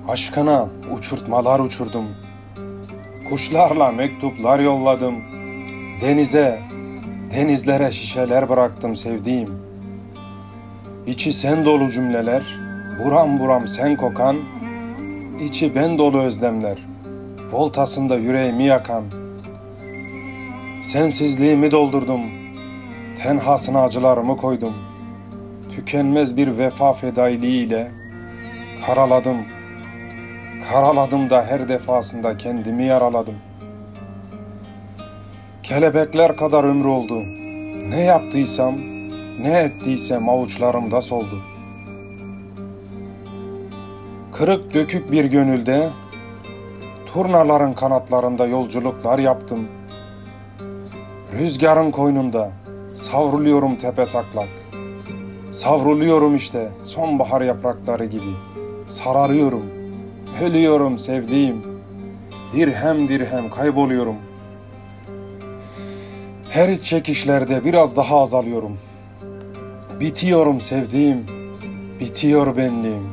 Aşkına uçurtmalar uçurdum. Kuşlarla mektuplar yolladım. Denize, denizlere şişeler bıraktım sevdiğim. İçi sen dolu cümleler, buram buram sen kokan, içi ben dolu özlemler, voltasında yüreğimi yakan. Sensizliğimi doldurdum, tenhasına acılarımı koydum. Tükenmez bir vefa fedailiğiyle karaladım. Karaladım da her defasında kendimi yaraladım. Kelebekler kadar ömrü oldu. Ne yaptıysam, ne ettiysem avuçlarımda soldu. Kırık dökük bir gönülde, turnaların kanatlarında yolculuklar yaptım. Rüzgarın koynunda savruluyorum tepetaklak. Savruluyorum işte sonbahar yaprakları gibi. Sararıyorum, ölüyorum sevdiğim. Dirhem dirhem kayboluyorum. Her iç çekişlerde biraz daha azalıyorum. Bitiyorum sevdiğim, bitiyor benliğim.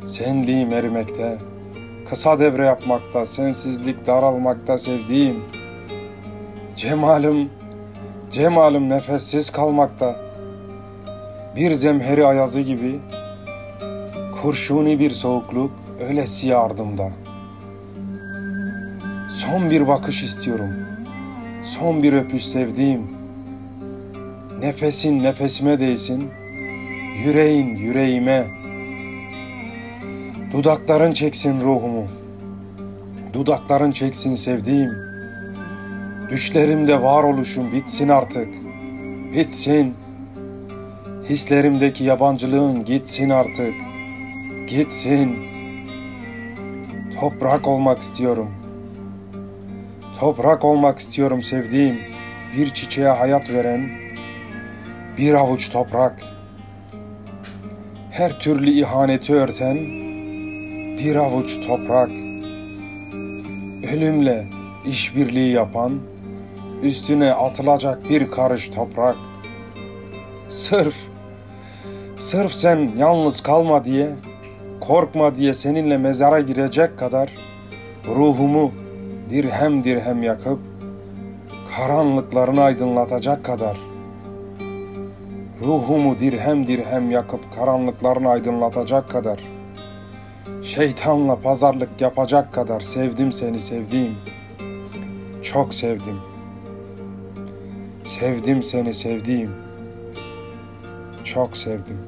Senliğim erimekte, kısa devre yapmakta, sensizlik daralmakta sevdiğim. Cemalım nefessiz kalmakta. Bir zemheri ayazı gibi, kurşuni bir soğukluk öylesi ardımda. Son bir bakış istiyorum, son bir öpüş sevdiğim. Nefesin nefesime değsin, yüreğin yüreğime. Dudakların çeksin ruhumu, dudakların çeksin sevdiğim. Düşlerimde varoluşum bitsin artık, bitsin. Hislerimdeki yabancılığın gitsin artık, gitsin. Toprak olmak istiyorum, toprak olmak istiyorum sevdiğim. Bir çiçeğe hayat veren bir avuç toprak. Her türlü ihaneti örten bir avuç toprak. Ölümle işbirliği yapan, üstüne atılacak bir karış toprak. Sırf sen yalnız kalma diye, korkma diye seninle mezara girecek kadar ruhumu dirhem dirhem yakıp karanlıklarını aydınlatacak kadar, ruhumu dirhem dirhem yakıp karanlıklarını aydınlatacak kadar, şeytanla pazarlık yapacak kadar sevdim seni sevdiğim. Çok sevdim. Sevdim seni sevdiğim. Çok sevdim.